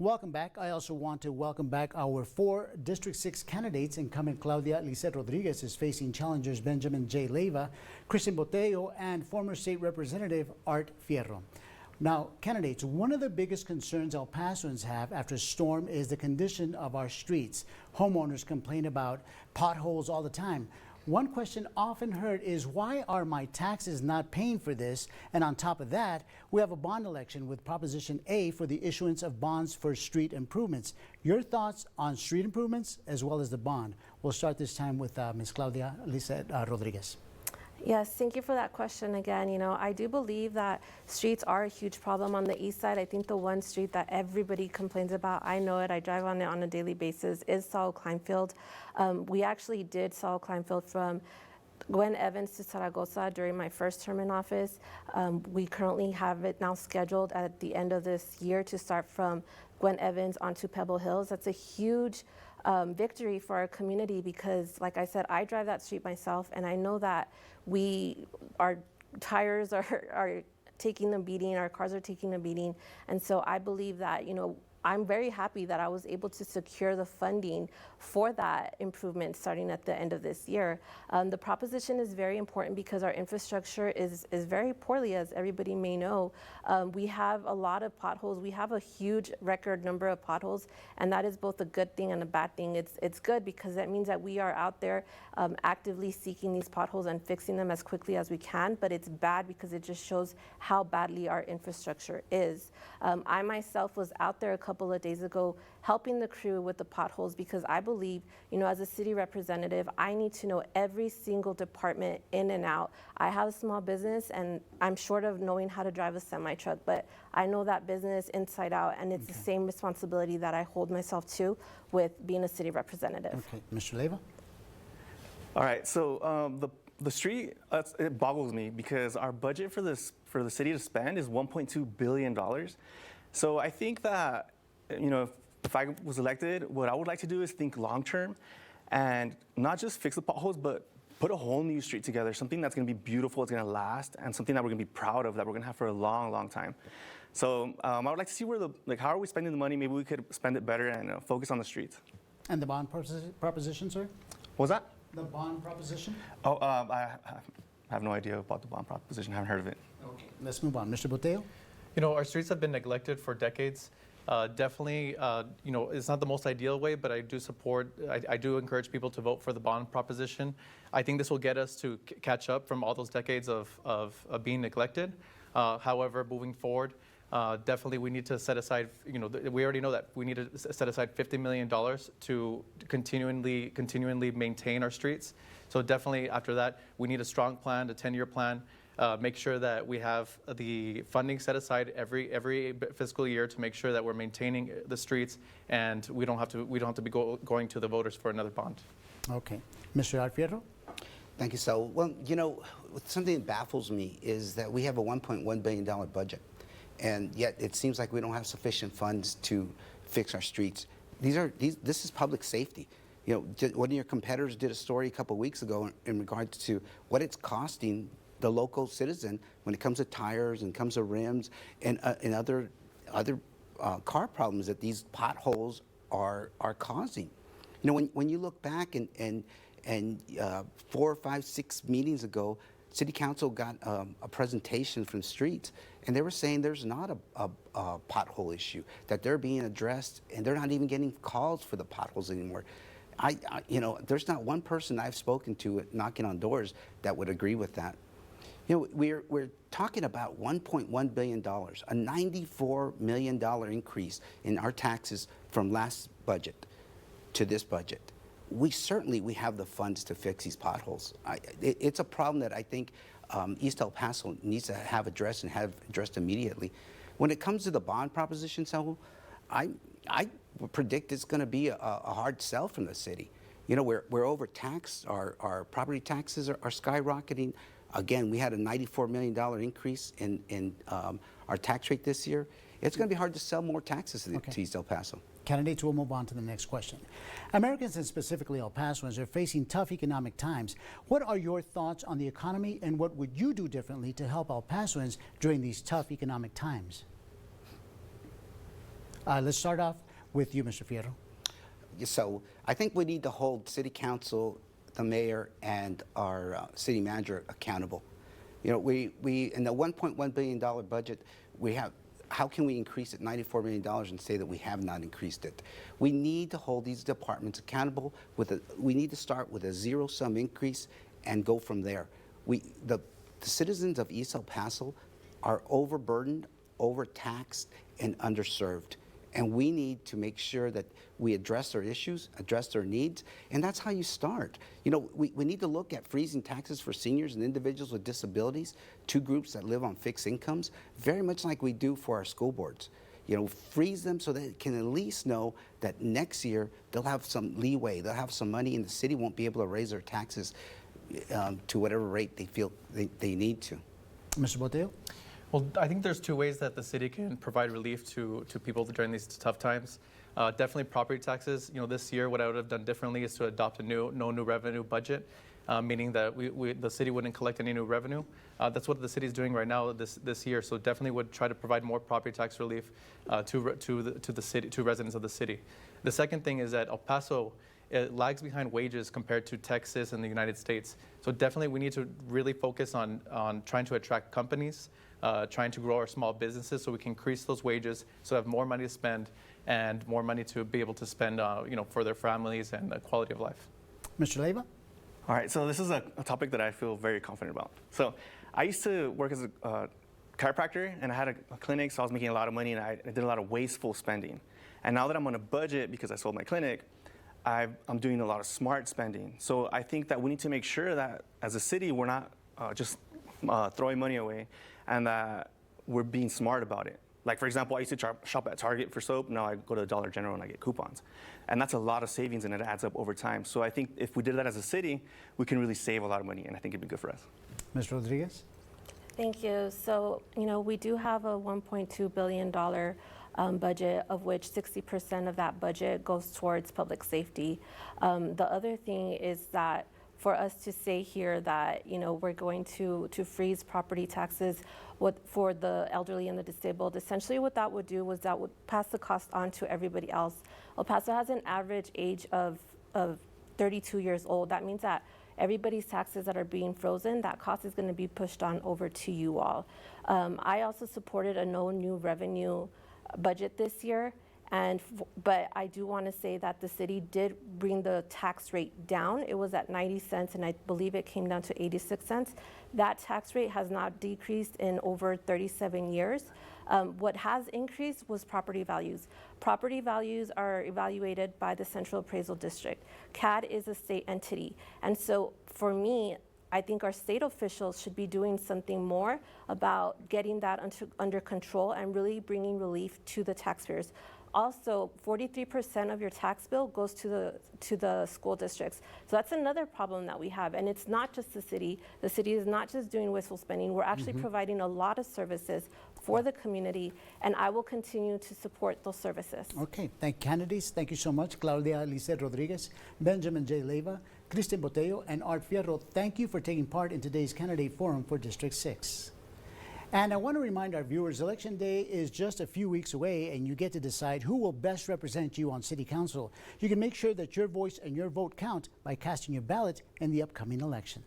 Welcome back. I also want to welcome back our 4 District 6 candidates. Incumbent Claudia Lisette Rodriguez is facing challengers Benjamin J. Leiva, Christian Boteo, and former state representative Art Fierro. Now, candidates, one of the biggest concerns El Pasoans have after a storm is the condition of our streets. Homeowners complain about potholes all the time. One question often heard is, why are my taxes not paying for this? And on top of that, we have a bond election with Proposition A for the issuance of bonds for street improvements. Your thoughts on street improvements as well as the bond? We'll start this time with Ms. Claudia Lisette Rodriguez. Yes, thank you for that question again. You know, I do believe that streets are a huge problem on the east side. I think the one street that everybody complains about, I know it, I drive on it on a daily basis, is Saul Kleinfield. We actually did Saul Kleinfield from Gwen Evans to Zaragoza during my first term in office. We currently have it now scheduled at the end of this year to start from Gwen Evans onto Pebble Hills. That's a huge victory for our community because, like I said, I drive that street myself, and I know that our tires are taking the beating, our cars are taking the beating, and so I believe that, you know, I'm very happy that I was able to secure the funding for that improvement starting at the end of this year. The proposition is very important because our infrastructure is very poorly, as everybody may know. We have a lot of potholes. We have a huge record number of potholes, and that is both a good thing and a bad thing. It's good because that means that we are out there actively seeking these potholes and fixing them as quickly as we can, but it's bad because it just shows how badly our infrastructure is. I myself was out there a couple of days ago helping the crew with the potholes because I believe, you know, as a city representative, I need to know every single department in and out. I have a small business and I'm short of knowing how to drive a semi-truck, but I know that business inside out, and it's the same responsibility that I hold myself to with being a city representative. Okay, Mr. Leiva? All right, so the street, it boggles me because our budget for the city to spend is $1.2 billion. So I think that, you know, if I was elected, what I would like to do is think long-term and not just fix the potholes, but put a whole new street together, something that's going to be beautiful, it's going to last, and something that we're going to be proud of, that we're going to have for a long, long time. So I would like to see how are we spending the money? Maybe we could spend it better and focus on the streets. And the bond proposition, sir? What was that? The bond proposition? Oh, I have no idea about the bond proposition. I haven't heard of it. Okay, let's move on. Mr. Boteo? You know, our streets have been neglected for decades. Definitely, you know, it's not the most ideal way, but I do support, I do encourage people to vote for the bond proposition. I think this will get us to catch up from all those decades of being neglected. However, moving forward, definitely we need to set aside, you know, we already know that we need to set aside $50 million to continually maintain our streets. So definitely after that, we need a strong plan, a 10-year plan. Make sure that we have the funding set aside every fiscal year to make sure that we're maintaining the streets, and we don't have to be going to the voters for another bond. Okay, Mr. Alfierro. Thank you, Saul. Well, you know, something that baffles me is that we have a $1.1 billion budget, and yet it seems like we don't have sufficient funds to fix our streets. This is public safety. You know, one of your competitors did a story a couple of weeks ago in regards to what it's costing the local citizen when it comes to tires and comes to rims and other car problems that these potholes are causing. You know, when you look back and 4, 5, 6 meetings ago, City Council got a presentation from streets, and they were saying there's not a pothole issue, that they're being addressed, and they're not even getting calls for the potholes anymore. You know, there's not one person I've spoken to knocking on doors that would agree with that. You know, we're talking about $1.1 billion, a $94 million increase in our taxes from last budget to this budget. We have the funds to fix these potholes. It's a problem that I think East El Paso needs to have addressed and have addressed immediately. When it comes to the bond proposition, Saul, I predict it's going to be a hard sell from the city. You know, we're overtaxed. Our property taxes are skyrocketing. Again, we had a $94 million increase in our tax rate this year. It's going to be hard to sell more taxes to East El Paso. Candidates will move on to the next question. Americans, and specifically El Pasoans, are facing tough economic times. What are your thoughts on the economy, and what would you do differently to help El Pasoans during these tough economic times? Let's start off with you, Mr. Fierro. So I think we need to hold city council, the mayor, and our city manager accountable. You know, we in the $1.1 billion budget, we have, how can we increase it $94 million and say that we have not increased it? We need to hold these departments accountable we need to start with a zero-sum increase and go from there. The citizens of East El Paso are overburdened, overtaxed, and underserved. And we need to make sure that we address their issues, address their needs, and that's how you start. You know, we need to look at freezing taxes for seniors and individuals with disabilities, two groups that live on fixed incomes, very much like we do for our school boards. You know, freeze them so they can at least know that next year they'll have some leeway, they'll have some money, and the city won't be able to raise their taxes to whatever rate they feel they need to. Mr. Boteo? Well, I think there's two ways that the city can provide relief to people during these tough times. Definitely property taxes. You know, this year what I would have done differently is to adopt a no new revenue budget, meaning that the city wouldn't collect any new revenue. That's what the city is doing right now this year. So definitely would try to provide more property tax relief to the city, to residents of the city. The second thing is that El Paso, it lags behind wages compared to Texas and the United States. So definitely we need to really focus on trying to attract companies, trying to grow our small businesses so we can increase those wages so we have more money to spend and more money to be able to spend for their families and the quality of life. Mr. Leiva? All right, so this is a topic that I feel very confident about. So I used to work as a chiropractor, and I had a clinic, so I was making a lot of money, and I did a lot of wasteful spending. And now that I'm on a budget because I sold my clinic, I'm doing a lot of smart spending. So I think that we need to make sure that as a city, we're not just throwing money away, and that we're being smart about it. Like, for example, I used to shop at Target for soap. Now I go to Dollar General and I get coupons. And that's a lot of savings, and it adds up over time. So I think if we did that as a city, we can really save a lot of money, and I think it'd be good for us. Ms. Rodriguez? Thank you. So, we do have a $1.2 billion budget, of which 60% of that budget goes towards public safety. The other thing is that for us to say here that, we're going to freeze property taxes for the elderly and the disabled, essentially what that would do was that would pass the cost on to everybody else. El Paso has an average age of 32 years old. That means that everybody's taxes that are being frozen, that cost is going to be pushed on over to you all. I also supported a no new revenue budget this year. But I do want to say that the city did bring the tax rate down. It was at 90 cents, and I believe it came down to 86 cents. That tax rate has not decreased in over 37 years. What has increased was property values. Property values are evaluated by the Central Appraisal District. CAD is a state entity. And so for me, I think our state officials should be doing something more about getting that under control and really bringing relief to the taxpayers. Also, 43% of your tax bill goes to the school districts. So that's another problem that we have. And it's not just the city. The city is not just doing wasteful spending. We're actually providing a lot of services for the community, and I will continue to support those services. Okay, candidates, thank you so much. Claudia Lisset Rodriguez, Benjamin J. Leiva, Kristen Boteo, and Art Fierro, thank you for taking part in today's candidate forum for District 6. And I want to remind our viewers, Election Day is just a few weeks away, and you get to decide who will best represent you on City Council. You can make sure that your voice and your vote count by casting your ballot in the upcoming election.